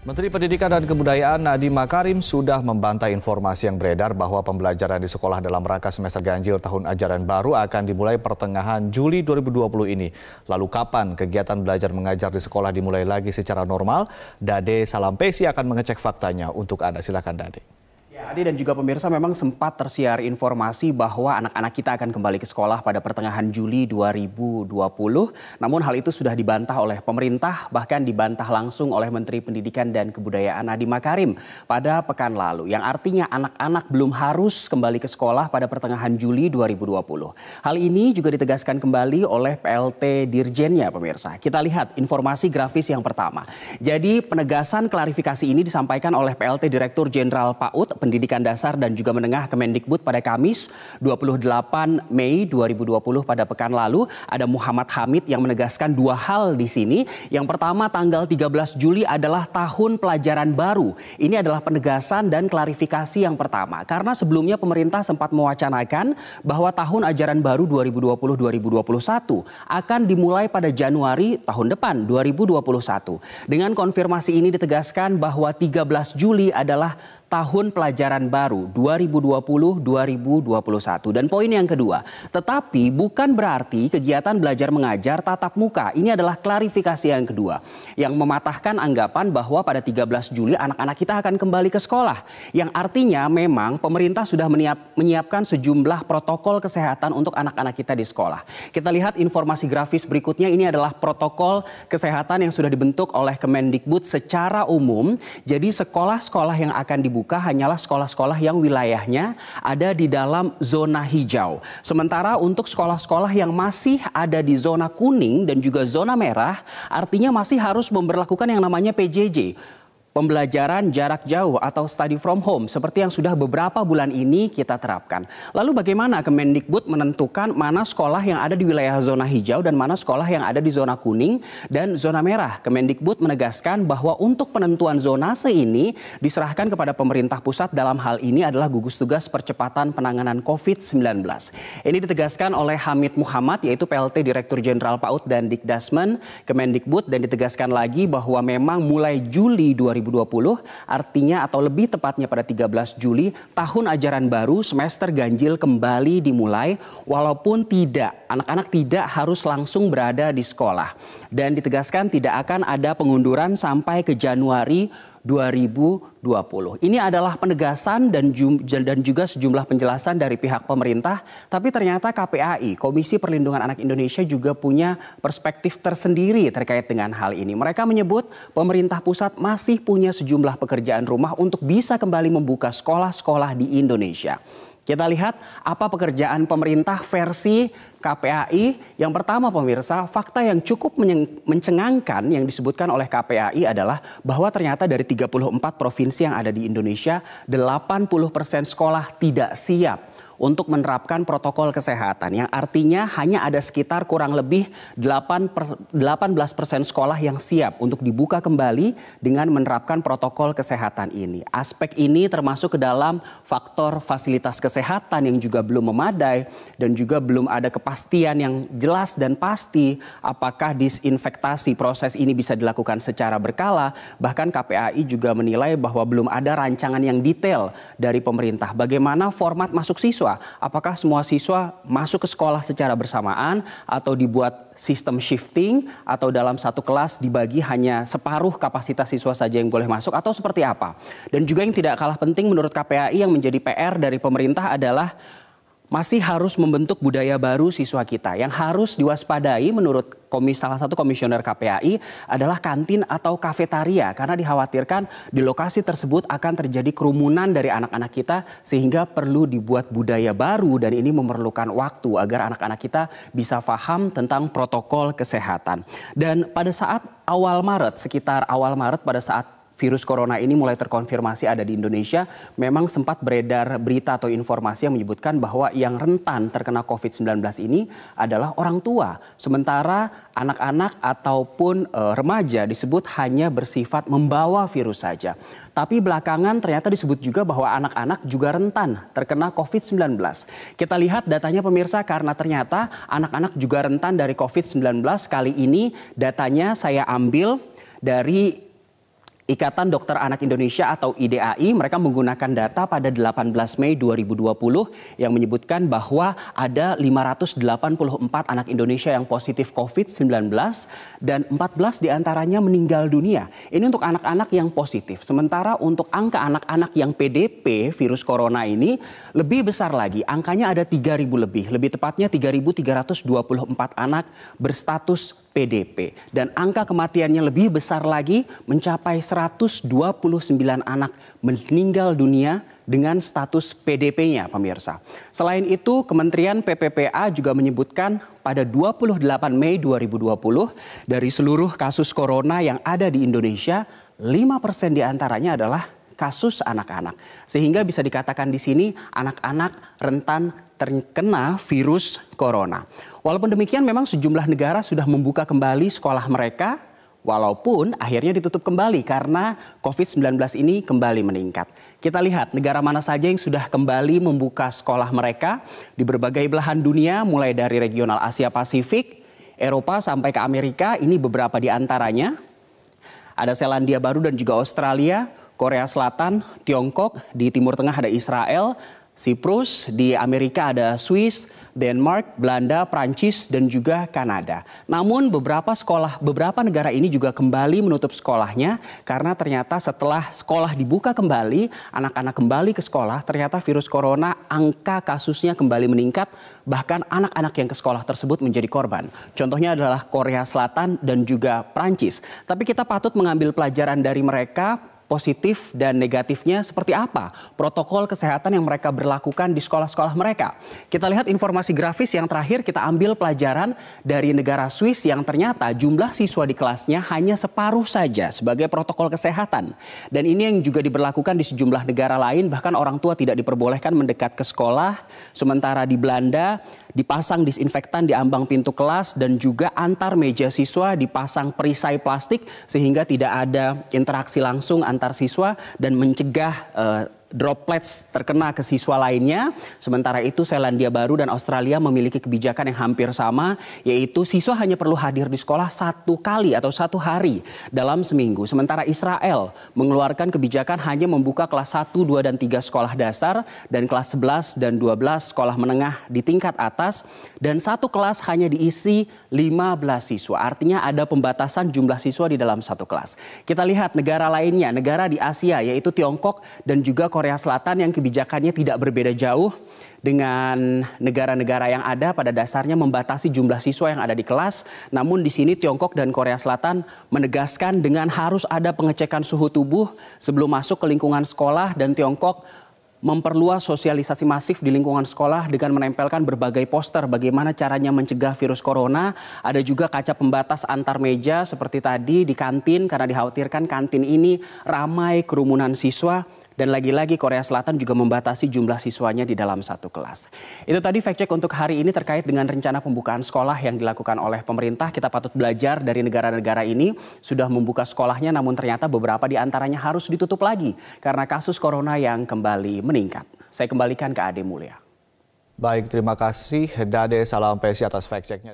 Menteri Pendidikan dan Kebudayaan Nadiem Makarim sudah membantah informasi yang beredar bahwa pembelajaran di sekolah dalam rangka semester ganjil tahun ajaran baru akan dimulai pertengahan Juli 2020 ini. Lalu kapan kegiatan belajar mengajar di sekolah dimulai lagi secara normal? Dade Salampesi akan mengecek faktanya untuk Anda. Silakan Dade. Adi dan juga pemirsa, memang sempat tersiar informasi bahwa anak-anak kita akan kembali ke sekolah pada pertengahan Juli 2020. Namun hal itu sudah dibantah oleh pemerintah, bahkan dibantah langsung oleh Menteri Pendidikan dan Kebudayaan Nadiem Makarim pada pekan lalu. Yang artinya anak-anak belum harus kembali ke sekolah pada pertengahan Juli 2020. Hal ini juga ditegaskan kembali oleh PLT Dirjennya, pemirsa. Kita lihat informasi grafis yang pertama. Jadi penegasan klarifikasi ini disampaikan oleh PLT Direktur Jenderal PAUD Pendidikan Dasar dan juga Menengah Kemendikbud pada Kamis 28 Mei 2020 pada pekan lalu. Ada Muhammad Hamid yang menegaskan dua hal di sini. Yang pertama, tanggal 13 Juli adalah tahun pelajaran baru. Ini adalah penegasan dan klarifikasi yang pertama. Karena sebelumnya pemerintah sempat mewacanakan bahwa tahun ajaran baru 2020-2021 akan dimulai pada Januari tahun depan 2021. Dengan konfirmasi ini ditegaskan bahwa 13 Juli adalah tahun pelajaran baru 2020-2021. Dan poin yang kedua, tetapi bukan berarti kegiatan belajar mengajar tatap muka. Ini adalah klarifikasi yang kedua yang mematahkan anggapan bahwa pada 13 Juli anak-anak kita akan kembali ke sekolah. Yang artinya memang pemerintah sudah menyiapkan sejumlah protokol kesehatan untuk anak-anak kita di sekolah. Kita lihat informasi grafis berikutnya, ini adalah protokol kesehatan yang sudah dibentuk oleh Kemendikbud secara umum. Jadi sekolah-sekolah yang akan dibuka hanyalah sekolah-sekolah yang wilayahnya ada di dalam zona hijau. Sementara untuk sekolah-sekolah yang masih ada di zona kuning dan juga zona merah, artinya masih harus memberlakukan yang namanya PJJ. Pembelajaran jarak jauh atau study from home seperti yang sudah beberapa bulan ini kita terapkan. Lalu bagaimana Kemendikbud menentukan mana sekolah yang ada di wilayah zona hijau dan mana sekolah yang ada di zona kuning dan zona merah? Kemendikbud menegaskan bahwa untuk penentuan zonase ini diserahkan kepada pemerintah pusat, dalam hal ini adalah gugus tugas percepatan penanganan COVID-19. Ini ditegaskan oleh Hamid Muhammad, yaitu PLT Direktur Jenderal PAUD dan Dikdasmen Kemendikbud, dan ditegaskan lagi bahwa memang mulai Juli 2020, artinya atau lebih tepatnya pada 13 Juli, tahun ajaran baru semester ganjil kembali dimulai, walaupun anak-anak tidak harus langsung berada di sekolah. Dan ditegaskan tidak akan ada pengunduran sampai ke Januari 2020. Ini adalah penegasan dan juga sejumlah penjelasan dari pihak pemerintah, tapi ternyata KPAI, Komisi Perlindungan Anak Indonesia, juga punya perspektif tersendiri terkait dengan hal ini. Mereka menyebut pemerintah pusat masih punya sejumlah pekerjaan rumah untuk bisa kembali membuka sekolah-sekolah di Indonesia. Kita lihat apa pekerjaan pemerintah versi KPAI. Yang pertama, pemirsa, fakta yang cukup mencengangkan yang disebutkan oleh KPAI adalah bahwa ternyata dari 34 provinsi yang ada di Indonesia, 80% sekolah tidak siap untuk menerapkan protokol kesehatan, yang artinya hanya ada sekitar kurang lebih 18% sekolah yang siap untuk dibuka kembali dengan menerapkan protokol kesehatan ini. Aspek ini termasuk ke dalam faktor fasilitas kesehatan yang juga belum memadai dan juga belum ada kepastian yang jelas dan pasti apakah disinfektasi proses ini bisa dilakukan secara berkala. Bahkan KPAI juga menilai bahwa belum ada rancangan yang detail dari pemerintah bagaimana format masuk siswa. Apakah semua siswa masuk ke sekolah secara bersamaan atau dibuat sistem shifting atau dalam satu kelas dibagi hanya separuh kapasitas siswa saja yang boleh masuk atau seperti apa. Dan juga yang tidak kalah penting menurut KPAI yang menjadi PR dari pemerintah adalah masih harus membentuk budaya baru siswa kita. Yang harus diwaspadai menurut salah satu komisioner KPAI adalah kantin atau kafetaria. Karena dikhawatirkan di lokasi tersebut akan terjadi kerumunan dari anak-anak kita, sehingga perlu dibuat budaya baru dan ini memerlukan waktu agar anak-anak kita bisa paham tentang protokol kesehatan. Dan pada saat sekitar awal Maret pada saat virus corona ini mulai terkonfirmasi ada di Indonesia, memang sempat beredar berita atau informasi yang menyebutkan bahwa yang rentan terkena COVID-19 ini adalah orang tua. Sementara anak-anak ataupun remaja disebut hanya bersifat membawa virus saja. Tapi belakangan ternyata disebut juga bahwa anak-anak juga rentan terkena COVID-19. Kita lihat datanya pemirsa, karena ternyata anak-anak juga rentan dari COVID-19. Kali ini datanya saya ambil dari Ikatan Dokter Anak Indonesia atau IDAI mereka menggunakan data pada 18 Mei 2020 yang menyebutkan bahwa ada 584 anak Indonesia yang positif COVID-19 dan 14 diantaranya meninggal dunia. Ini untuk anak-anak yang positif. Sementara untuk angka anak-anak yang PDP virus corona ini lebih besar lagi. Angkanya ada 3.000 lebih. Lebih tepatnya 3.324 anak berstatus PDP. Dan angka kematiannya lebih besar lagi mencapai 129 anak meninggal dunia dengan status PDP-nya, pemirsa. Selain itu, Kementerian PPPA juga menyebutkan pada 28 Mei 2020 dari seluruh kasus corona yang ada di Indonesia, 5% diantaranya adalah kasus anak-anak. Sehingga bisa dikatakan di sini anak-anak rentan terkena virus corona. Walaupun demikian memang sejumlah negara sudah membuka kembali sekolah mereka, walaupun akhirnya ditutup kembali karena COVID-19 ini kembali meningkat. Kita lihat negara mana saja yang sudah kembali membuka sekolah mereka di berbagai belahan dunia, mulai dari regional Asia Pasifik, Eropa sampai ke Amerika. Ini beberapa di antaranya. Ada Selandia Baru dan juga Australia, Korea Selatan, Tiongkok, di Timur Tengah ada Israel, Siprus, di Amerika ada Swiss, Denmark, Belanda, Prancis, dan juga Kanada. Namun beberapa negara ini juga kembali menutup sekolahnya karena ternyata setelah sekolah dibuka kembali, anak-anak kembali ke sekolah, ternyata virus corona angka kasusnya kembali meningkat, bahkan anak-anak yang ke sekolah tersebut menjadi korban. Contohnya adalah Korea Selatan dan juga Prancis. Tapi kita patut mengambil pelajaran dari mereka. Positif dan negatifnya seperti apa protokol kesehatan yang mereka berlakukan di sekolah-sekolah mereka. Kita lihat informasi grafis yang terakhir, kita ambil pelajaran dari negara Swiss yang ternyata jumlah siswa di kelasnya hanya separuh saja sebagai protokol kesehatan. Dan ini yang juga diberlakukan di sejumlah negara lain, bahkan orang tua tidak diperbolehkan mendekat ke sekolah. Sementara di Belanda dipasang disinfektan di ambang pintu kelas dan juga antar meja siswa dipasang perisai plastik sehingga tidak ada interaksi langsung antar siswa dan mencegah droplets terkena ke siswa lainnya. Sementara itu Selandia Baru dan Australia memiliki kebijakan yang hampir sama, yaitu siswa hanya perlu hadir di sekolah 1 kali atau 1 hari dalam seminggu. Sementara Israel mengeluarkan kebijakan hanya membuka kelas 1, 2, dan 3 sekolah dasar dan kelas 11 dan 12 sekolah menengah di tingkat atas, dan satu kelas hanya diisi 15 siswa. Artinya ada pembatasan jumlah siswa di dalam satu kelas. Kita lihat negara lainnya, negara di Asia yaitu Tiongkok dan juga Korea Selatan yang kebijakannya tidak berbeda jauh dengan negara-negara yang ada, pada dasarnya membatasi jumlah siswa yang ada di kelas. Namun di sini Tiongkok dan Korea Selatan menegaskan dengan harus ada pengecekan suhu tubuh sebelum masuk ke lingkungan sekolah, dan Tiongkok memperluas sosialisasi masif di lingkungan sekolah dengan menempelkan berbagai poster bagaimana caranya mencegah virus corona. Ada juga kaca pembatas antar meja seperti tadi di kantin karena dikhawatirkan kantin ini ramai kerumunan siswa. Dan lagi-lagi Korea Selatan juga membatasi jumlah siswanya di dalam satu kelas. Itu tadi fact check untuk hari ini terkait dengan rencana pembukaan sekolah yang dilakukan oleh pemerintah. Kita patut belajar dari negara-negara ini sudah membuka sekolahnya, namun ternyata beberapa di antaranya harus ditutup lagi karena kasus corona yang kembali meningkat. Saya kembalikan ke Ade Mulia. Baik, terima kasih Dade Salam Pesi atas fact checknya.